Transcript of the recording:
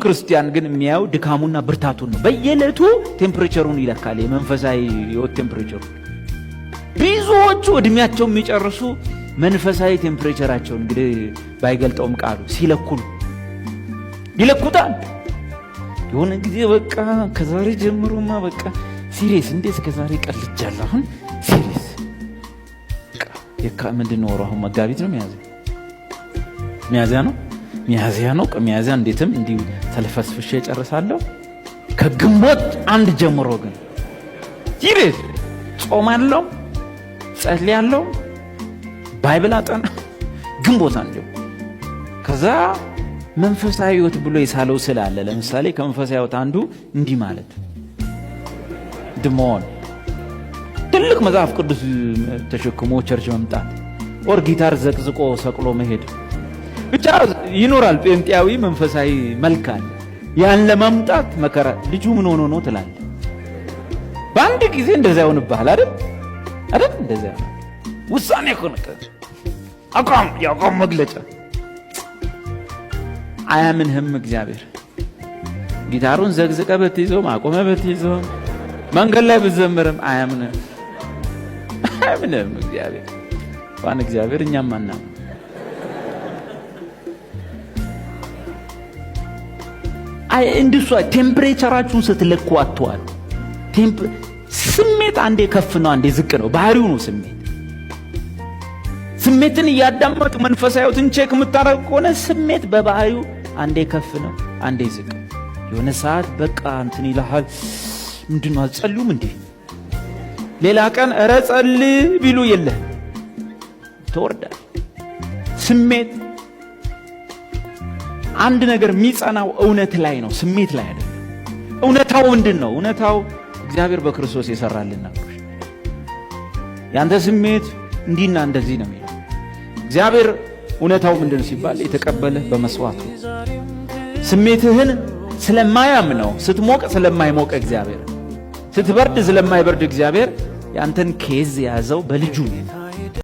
ክርስቲያን ግን የሚያየው ድካሙና ብርታቱን ነው። በየዕለቱ ቴምፕሬቸሩን ይለካል፣ የመንፈሳዊ ህይወት ቴምፕሬቸሩ። ብዙዎቹ እድሜያቸው የሚጨርሱ መንፈሳዊ ቴምፕሬቸራቸው እንግዲህ ባይገልጠውም ቃሉ ሲለኩሉ ይለኩታል። የሆነ ጊዜ በቃ ከዛሬ ጀምሮማ በቃ ሲሪየስ እንዴት ከዛሬ ቀልጃለሁ አሁን ሲሪየስ የካ ምንድነው አሁን መጋቢት ነው ሚያዝያ ነው ከሚያዝያ እንዴትም እንዲህ ተለፈስፍሼ ጨርሳለሁ። ከግንቦት 1 ጀምሮ ግን ሲሪየስ ጾማለሁ፣ ጸልያለሁ፣ ባይብል አጠና ግንቦት 1 ከዛ መንፈሳዊ ህይወት ብሎ የሳለው ስላለ ለምሳሌ ከመንፈሳዊ ህይወት አንዱ እንዲህ ማለት ድሞን ትልቅ መጽሐፍ ቅዱስ ተሸክሞ ቸርች መምጣት ኦር ጊታር ዘቅዝቆ ሰቅሎ መሄድ ብቻ ይኖራል። ጴንጤያዊ መንፈሳዊ መልካል ያን ለማምጣት መከራ ልጁ ምን ሆኖ ነው ትላለህ። በአንድ ጊዜ እንደዛ ይሆንብሃል አይደል? እንደዛ ውሳኔ ሆነከ ያቆም መግለጫ አያምንህም እግዚአብሔር። ጊታሩን ዘግዝቀ በትይዞ ማቆመ በትይዞ መንገድ ላይ ብዘምርም አያምንህም እግዚአብሔር። ዋን እግዚአብሔር እኛም ማና እንድሷ ቴምፕሬቸራችሁን ስትለኩ አትዋል። ስሜት አንዴ ከፍ ነው አንዴ ዝቅ ነው፣ ባህሪው ነው ስሜት። ስሜትን እያዳመጥ መንፈሳዊ ህይወትን ቼክ የምታረግ ከሆነ ስሜት በባህሪው አንዴ ከፍ ነው አንዴ ዝቅ። የሆነ ሰዓት በቃ እንትን ይልሃል፣ ምንድነው አልጸልዩም እንዴ? ሌላ ቀን ኧረ ጸልይ ቢሉ የለህ ትወርዳል። ስሜት አንድ ነገር የሚጸናው እውነት ላይ ነው፣ ስሜት ላይ አይደለም። እውነታው ምንድነው? እውነታው እግዚአብሔር በክርስቶስ የሰራልና ያንተ ስሜት እንዲና እንደዚህ ነው የሚለው። እግዚአብሔር እውነታው ምንድነው ሲባል የተቀበለ በመስዋዕቱ ስሜትህን ስለማያምነው ስትሞቅ ስለማይሞቅ እግዚአብሔር ስትበርድ ስለማይበርድ እግዚአብሔር ያንተን ኬዝ ያዘው በልጁ ነው።